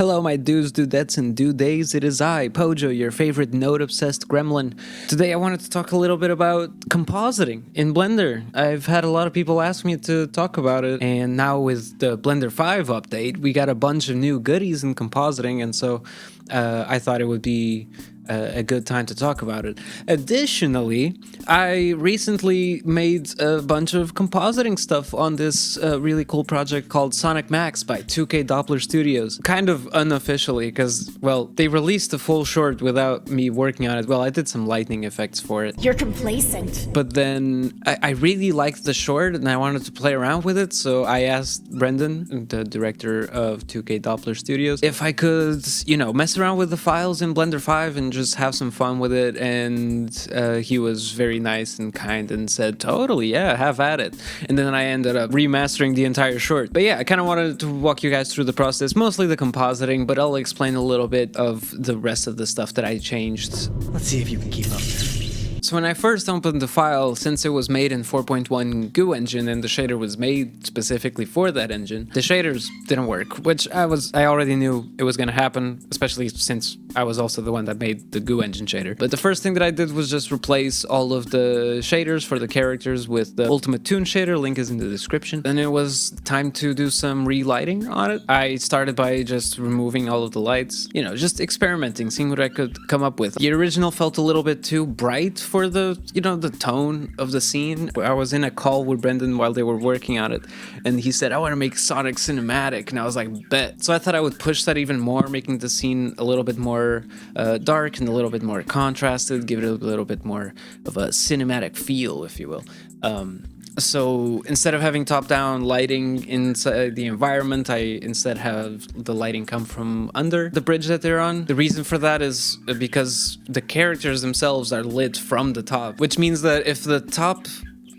Hello, my dudes, dudettes, and dudays. It is I, Pojo, your favorite node-obsessed gremlin. Today I wanted to talk a little bit about compositing in Blender. I've had a lot of people ask me to talk about it, and now with the Blender 5 update, we got a bunch of new goodies in compositing, and so I thought it would be a good time to talk about it. Additionally, I recently made a bunch of compositing stuff on this really cool project called SonicMAX by 2K Doppler Studios. Kind of unofficially, because, well, they released the full short without me working on it. Well, I did some lightning effects for it. You're complacent. But then I really liked the short and I wanted to play around with it, so I asked Brendan, the director of 2K Doppler Studios, if I could, mess around with the files in Blender 5 and just have some fun with it, and he was very nice and kind and said, totally, yeah, have at it. And then I ended up remastering the entire short. But yeah, I kind of wanted to walk you guys through the process, mostly the compositing, but I'll explain a little bit of the rest of the stuff that I changed. Let's see if you can keep up. So when I first opened the file, since it was made in 4.1 Goo engine and the shader was made specifically for that engine, the shaders didn't work, which I already knew it was going to happen, especially since I was also the one that made the Goo engine shader. But the first thing that I did was just replace all of the shaders for the characters with the Ultimate Toon shader. Link is in the description. Then it was time to do some relighting on it. I started by just removing all of the lights, just experimenting, seeing what I could come up with. The original felt a little bit too bright for the tone of the scene. I was in a call with Brendan while they were working on it, and he said, I want to make Sonic cinematic, and I was like, bet. So I thought I would push that even more, making the scene a little bit more dark and a little bit more contrasted, give it a little bit more of a cinematic feel, if you will. So instead of having top-down lighting inside the environment, I instead have the lighting come from under the bridge that they're on. The reason for that is because the characters themselves are lit from the top, which means that if the top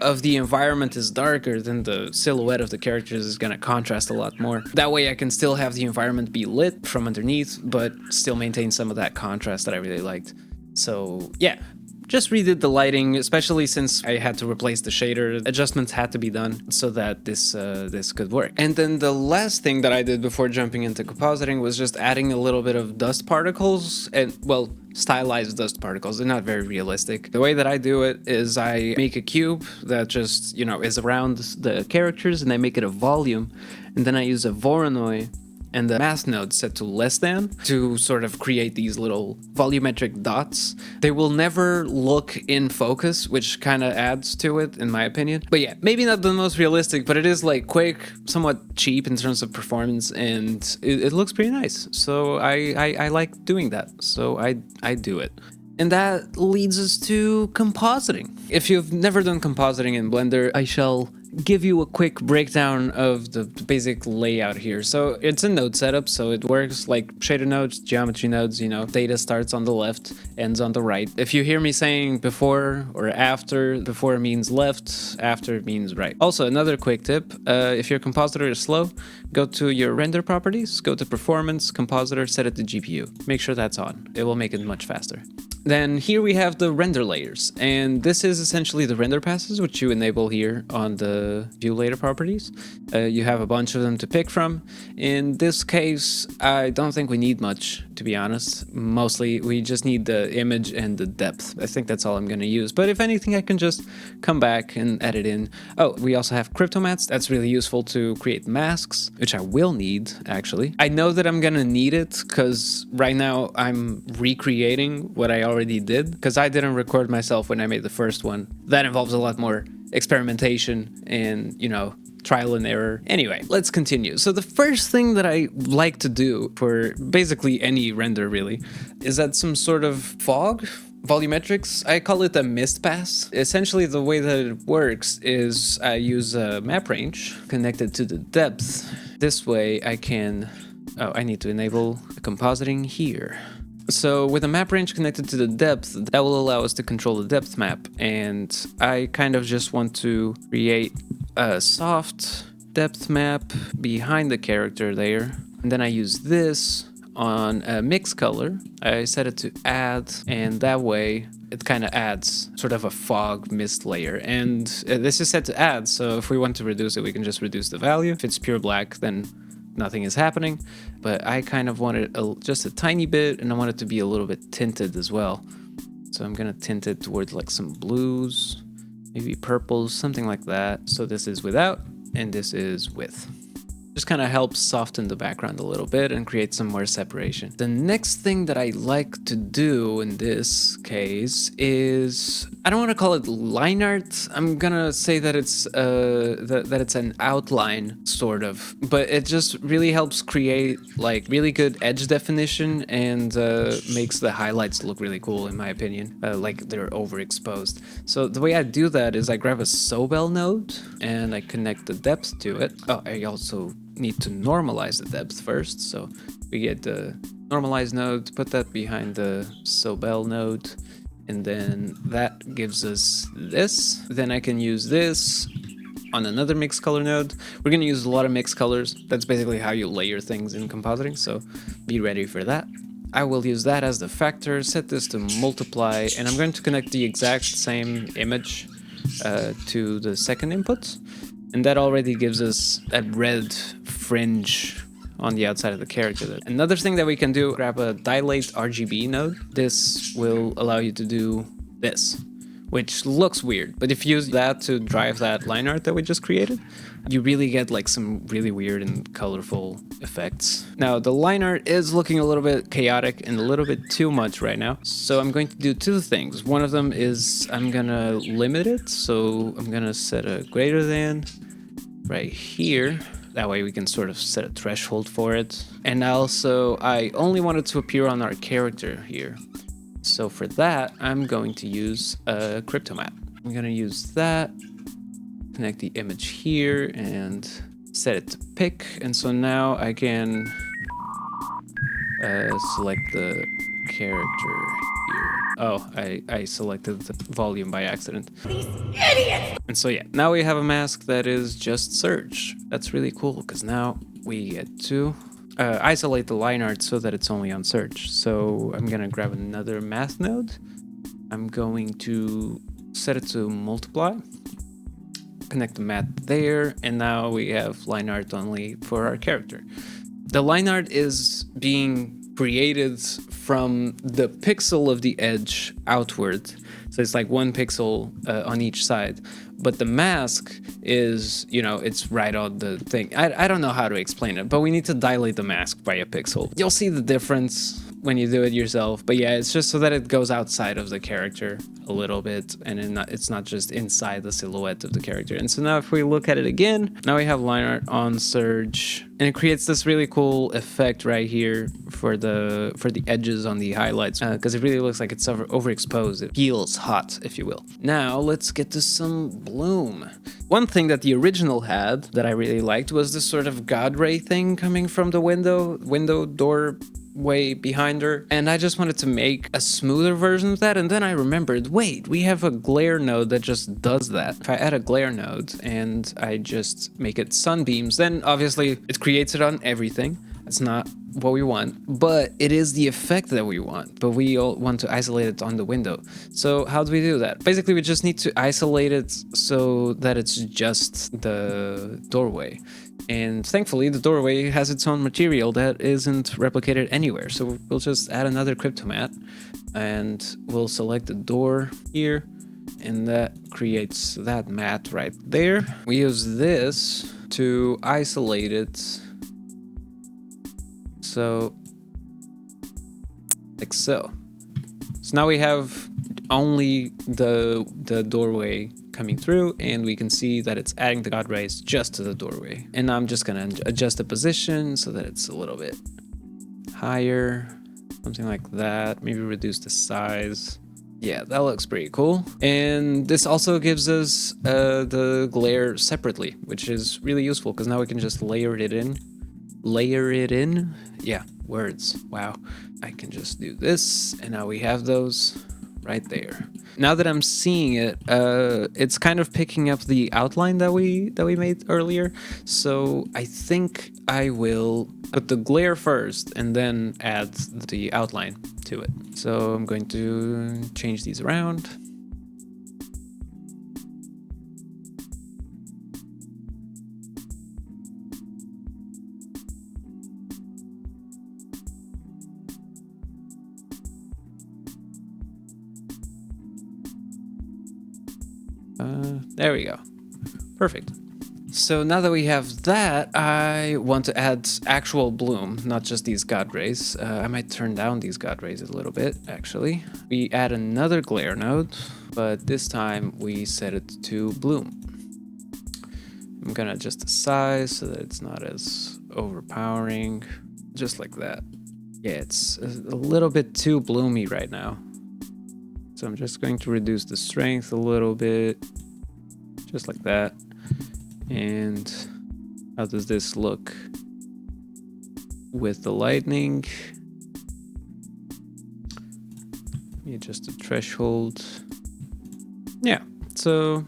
of the environment is darker, then the silhouette of the characters is going to contrast a lot more. That way I can still have the environment be lit from underneath, but still maintain some of that contrast that I really liked. So yeah. Just redid the lighting, especially since I had to replace the shader. Adjustments had to be done so that this could work. And then the last thing that I did before jumping into compositing was just adding a little bit of dust particles and, well, stylized dust particles. They're not very realistic. The way that I do it is I make a cube that just, is around the characters, and I make it a volume, and then I use a Voronoi and the mask node set to less than to sort of create these little volumetric dots. They will never look in focus, which kind of adds to it, in my opinion. But yeah, maybe not the most realistic, but it is like quick, somewhat cheap in terms of performance, and it looks pretty nice. So I like doing that, so I do it. And that leads us to compositing. If you've never done compositing in Blender, I shall give you a quick breakdown of the basic layout here. So it's a node setup, so it works like shader nodes, geometry nodes, data starts on the left, ends on the right. If you hear me saying before or after, before means left, after means right. Also, another quick tip, if your compositor is slow, go to your render properties, go to performance, compositor, set it to GPU. Make sure that's on. It will make it much faster. Then here we have the render layers, and this is essentially the render passes, which you enable here on the view layer properties. You have a bunch of them to pick from. In this case, I don't think we need much, to be honest. Mostly we just need the image and the depth. I think that's all I'm going to use, but if anything, I can just come back and edit in. Oh, we also have cryptomats. That's really useful to create masks, which I will need, actually. I know that I'm going to need it because right now I'm recreating what I already did, because I didn't record myself when I made the first one. That involves a lot more experimentation and, trial and error. Anyway, let's continue. So the first thing that I like to do for basically any render really is add some sort of fog. Volumetrics, I call it a mist pass. Essentially, the way that it works is I use a map range connected to the depth. This way I can... Oh, I need to enable compositing here. So with a map range connected to the depth, that will allow us to control the depth map. And I kind of just want to create a soft depth map behind the character there. And then I use this on a mix color. I set it to add, and that way it kind of adds sort of a fog mist layer. And this is set to add, so if we want to reduce it, we can just reduce the value. If it's pure black, then nothing is happening, but I kind of want it just a tiny bit, and I want it to be a little bit tinted as well. So I'm gonna tint it towards like some blues, maybe purples, something like that. So this is without, and this is with. Just kind of helps soften the background a little bit and create some more separation. The next thing that I like to do in this case is, I don't want to call it line art. I'm gonna say that it's that it's an outline sort of, but it just really helps create like really good edge definition and makes the highlights look really cool in my opinion, like they're overexposed. So the way I do that is I grab a Sobel node and I connect the depth to it. Oh, I also need to normalize the depth first, so we get the normalize node, put that behind the Sobel node, and then that gives us this. Then I can use this on another mix color node. We're going to use a lot of mix colors. That's basically how you layer things in compositing, so be ready for that. I will use that as the factor, set this to multiply, and I'm going to connect the exact same image to the second input. And that already gives us a red fringe on the outside of the character. Another thing that we can do, grab a dilate RGB node. This will allow you to do this, which looks weird, but if you use that to drive that line art that we just created, you really get like some really weird and colorful effects. Now the line art is looking a little bit chaotic and a little bit too much right now, so I'm going to do two things. One of them is I'm gonna limit it, so I'm gonna set a greater than right here. That way we can sort of set a threshold for it. And also I only want it to appear on our character here. So for that, I'm going to use a crypto map. I'm going to use that, connect the image here, and set it to pick. And so now I can select the character here. Oh, I selected the volume by accident. These idiots! And so yeah, now we have a mask that is just Surge. That's really cool, because now we get to isolate the line art so that it's only on Surge. So I'm gonna grab another mask node. I'm going to set it to multiply, connect the matte there, and now we have line art only for our character. The line art is being created from the pixel of the edge outward. So it's like 1 pixel on each side. But the mask is, you know, it's right on the thing. I don't know how to explain it, but we need to dilate the mask by a pixel. You'll see the difference when you do it yourself. But yeah, it's just so that it goes outside of the character a little bit, and it's not just inside the silhouette of the character. And so now if we look at it again, now we have line art on Surge, and it creates this really cool effect right here for the edges on the highlights, because it really looks like it's overexposed. It feels hot, if you will. Now let's get to some bloom. One thing that the original had that I really liked was this sort of god ray thing coming from the window door way behind her, and I just wanted to make a smoother version of that. And then I remembered, wait, we have a glare node that just does that. If I add a glare node and I just make it sunbeams, then obviously it creates it on everything. It's not what we want, but it is the effect that we want, but we all want to isolate it on the window. So how do we do that? Basically, we just need to isolate it so that it's just the doorway. And thankfully, the doorway has its own material that isn't replicated anywhere. So we'll just add another crypto mat, and we'll select the door here, and that creates that mat right there. We use this to isolate it. So, like so. So now we have only the doorway coming through, and we can see that it's adding the god rays just to the doorway. And I'm just gonna adjust the position so that it's a little bit higher, something like that. Maybe reduce the size. Yeah, that looks pretty cool. And this also gives us the glare separately, which is really useful because now we can just layer it in. Yeah, words. Wow. I can just do this, and now we have those right there. Now that I'm seeing it, it's kind of picking up the outline that we made earlier. So I think I will put the glare first and then add the outline to it. So I'm going to change these around. There we go. Perfect. So now that we have that, I want to add actual bloom, not just these God rays. I might turn down these God rays a little bit, actually. We add another glare node, but this time we set it to bloom. I'm gonna adjust the size so that it's not as overpowering, just like that. Yeah, it's a little bit too bloomy right now. So I'm just going to reduce the strength a little bit, just like that. And how does this look with the lightning? Let me adjust the threshold. Yeah, so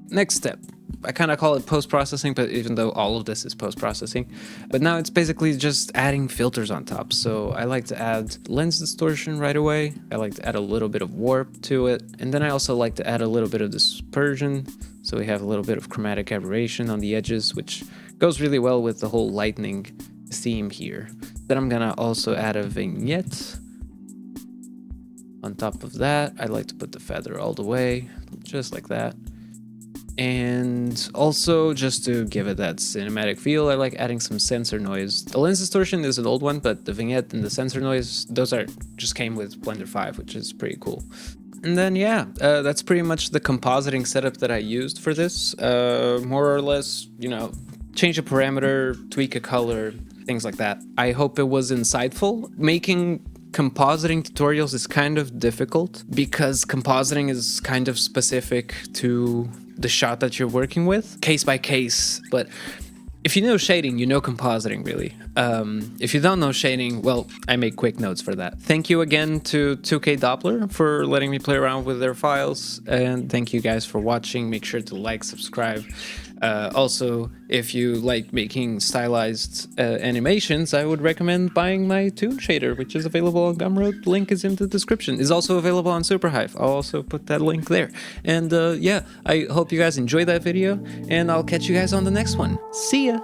next step. I kind of call it post-processing, but even though all of this is post-processing. But now it's basically just adding filters on top. So I like to add lens distortion right away. I like to add a little bit of warp to it. And then I also like to add a little bit of dispersion. So we have a little bit of chromatic aberration on the edges, which goes really well with the whole lightning theme here. Then I'm gonna also add a vignette. On top of that, I like to put the feather all the way, just like that. And also, just to give it that cinematic feel, I like adding some sensor noise. The lens distortion is an old one, but the vignette and the sensor noise, those just came with Blender 5, which is pretty cool. And then, yeah, that's pretty much the compositing setup that I used for this. More or less, you know, change a parameter, tweak a color, things like that. I hope it was insightful. Making compositing tutorials is kind of difficult because compositing is kind of specific to the shot that you're working with, case by case. But if you know shading, you know compositing, really. If you don't know shading, well, I make quick notes for that. Thank you again to 2K Doppler for letting me play around with their files, and thank you guys for watching. Make sure to like, subscribe. Also, if you like making stylized animations, I would recommend buying my Toon shader, which is available on Gumroad. Link is in the description. It's also available on Superhive. I'll also put that link there. And yeah, I hope you guys enjoyed that video, and I'll catch you guys on the next one. See ya!